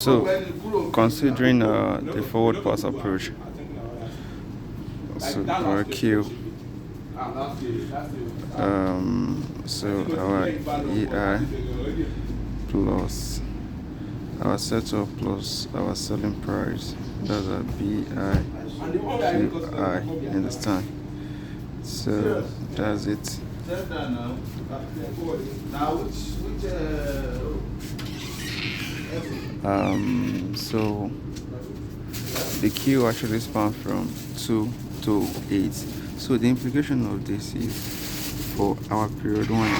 So, considering the forward pass approach, so our Q, so our EI plus our setup plus our selling price, that's our BI, QI, understand? So that's it. So the Q actually spans from 2 to 8. So the implication of this is for our period 1.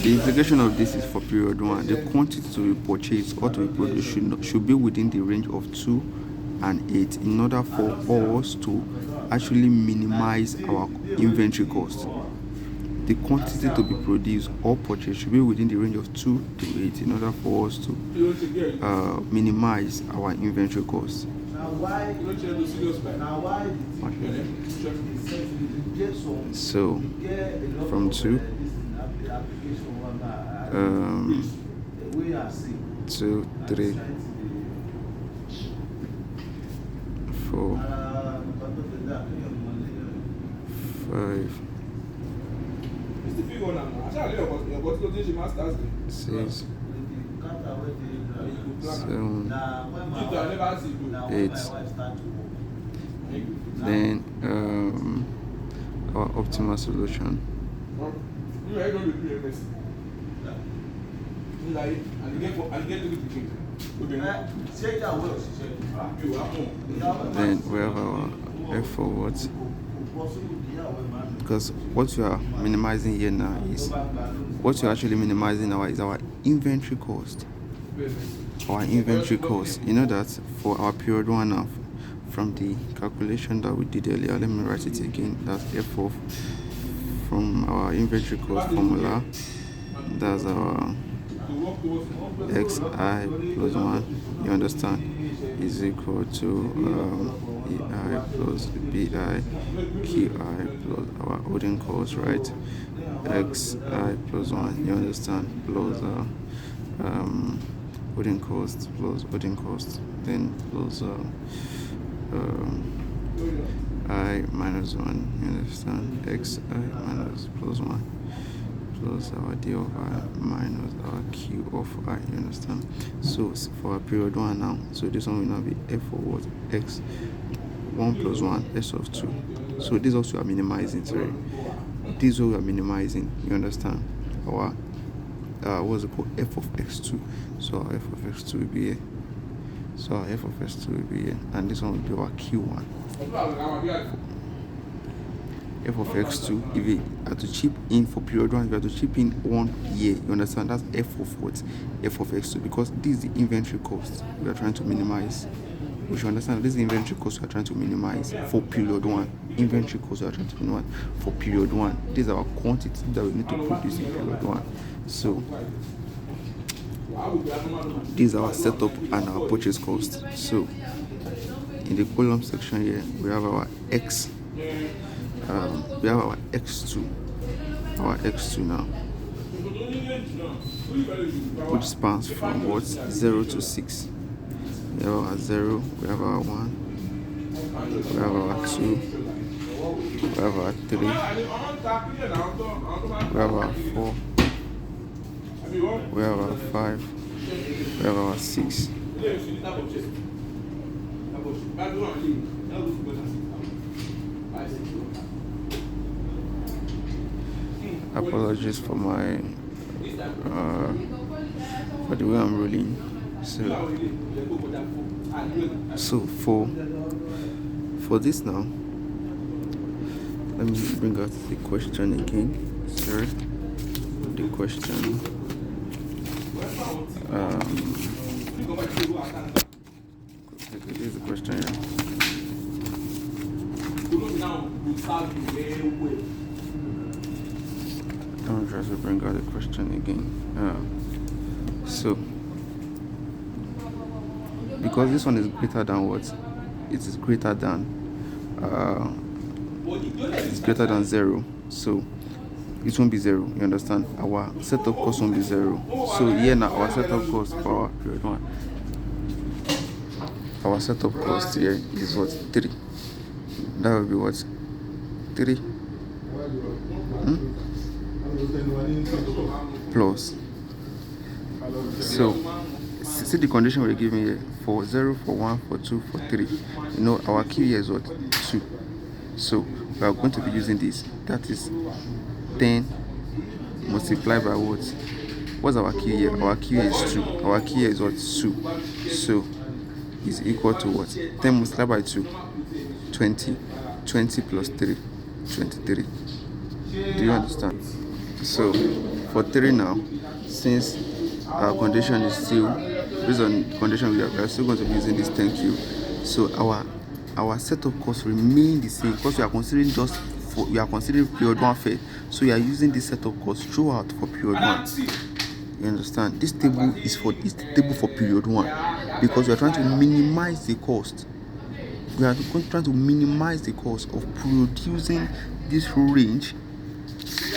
The implication of this is for period 1. The quantity to be purchased or to be produced should be within the range of 2 and 8 in order for us to actually minimize our inventory cost. The quantity to be produced or purchased should be within the range of 2 to 8 in order for us to minimize our inventory costs. So from 2 2, 3, 4, 5, 6, 7, 8. Then our optimal solution. Then we have our F forwards, because what you are minimizing here now is what you're actually minimizing now is our inventory cost. Our inventory cost. You know that for our period 1 now, from the calculation that we did earlier, let me write it again. That's F of from our inventory cost formula. That's our XI plus 1, you understand, is equal to EI plus BI QI plus our holding cost, right? XI plus 1, you understand, plus holding cost plus holding cost, then plus I minus 1, you understand, XI minus plus 1 plus our D of I minus our Q of I, you understand? So for our period 1 now, so this one will now be F of what? X 1 plus 1, S of 2. So this also are minimizing, sorry. This also are minimizing, you understand? Our what's it called? F of X2. So our F of X2 will be here. So our F of X2 will be here. And this one will be our Q1. F of X2, if you are to chip in for period 1, if you have to chip in 1 year, you understand, that's F of what? F of X2, because this is the inventory cost we are trying to minimize. We should understand this is the inventory cost we are trying to minimize for period 1. Inventory cost we are trying to minimize for period 1. This is our quantity that we need to produce in period 1. So this is our setup and our purchase cost. So in the column section here, we have our X. We have our X2 now, which spans from what? 0 to 6. We have our 0, we have our 1, we have our 2, we have our 3, we have our 4, we have our 5, we have our 6. Apologies for my for the way I'm rolling. So for this now, let me bring out the question again. Sorry, the question. This is the question here. I'm trying to bring out the question again. So, because this one is greater than what? It is greater than it's greater than 0. So it won't be 0. You understand? Our setup cost won't be 0. So here now our setup cost for our period 1 our setup cost here is what? 3. That will be what? 3 plus. So see the condition we give me here: for 0, for 1, for 2, for 3. Our Q here is what? 2. So we are going to be using this. That is 10 multiplied by what? What's our Q here? Our Q here is 2. Our Q here is what? 2. So is equal to what? 10 multiplied by 2, 20. 20 plus 3, 23. Do you understand? So for 3 now, since our condition is still based on condition, we are still going to be using this 10Q. So our setup costs remain the same because we are considering period 1 first. So we are using this setup cost throughout for period 1. You understand? This table is for period 1 because we are trying to minimize the cost. We are trying to minimize the cost of producing this range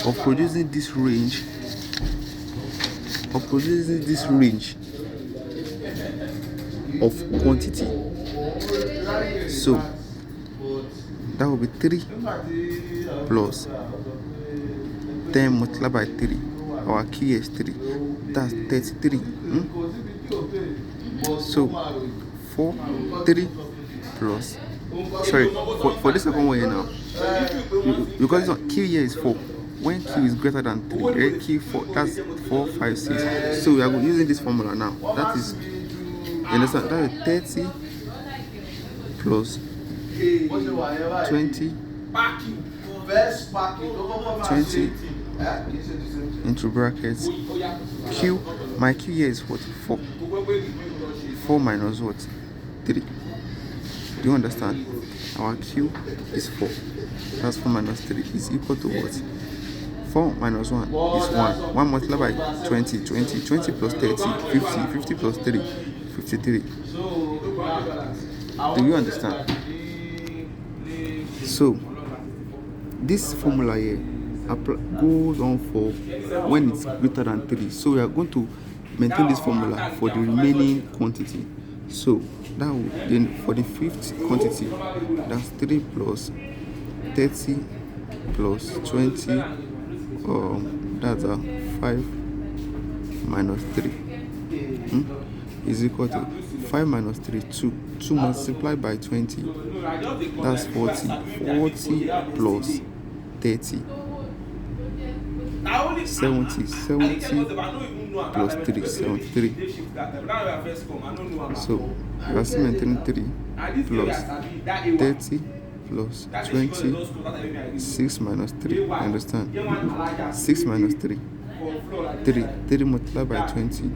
of quantity. So that will be 3 plus 10 multiplied by 3. Our key is 3. That's 33. So 3 plus. Sorry, for this second one here now, because Q here is 4. When Q is greater than 3, Q 4, that's 4, 5, 6. So we are using this formula now. That is, you understand? That is 30 plus 20 into brackets Q. My Q here is what? 4. 4 minus what? 3. Do you understand? Our Q is 4. That's 4 minus 3 is equal to what? 4 minus 1 is 1. 1 multiplied by 20. 20 plus 30, 50. 50 plus 3, 53. Do you understand? So this formula here goes on for when it's greater than 3. So we are going to maintain this formula for the remaining quantity. So that will then for the 5th quantity, that's 3 plus 30 plus 20. That's a 5 minus 3 is equal to 5 minus 3, 2. 2 multiplied by 20, that's 40. 40 plus 30, 70. 70 plus 3, 73. So we are still maintaining 3 plus 30 plus 20, 6 minus 3. Understand? 6 minus 3, 3 multiplied by 20,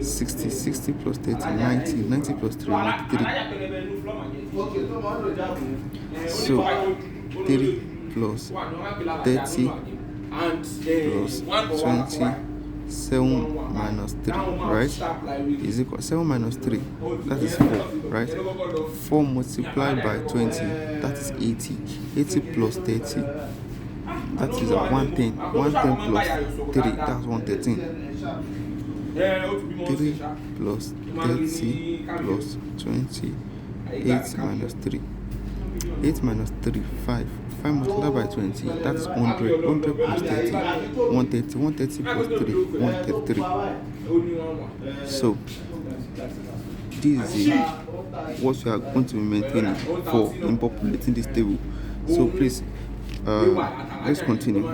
60. 60 plus 30, 90. 90 plus 3, 93. So 3 plus 30 plus 20, 7 minus 3, right? Is equal 7 minus 3, that is 4, right? 4 multiplied by 20, that is 80. 80 plus 30, that is 110. 110 plus 3, that's 113. 3 plus 30 plus 20, 8 minus 3. 8 minus 3, 5. 5 multiplied by 20, that's 100. 100 plus 30, 130. 130 plus 3, 133. So this is what we are going to be maintaining for in populating this table. So please, let's continue.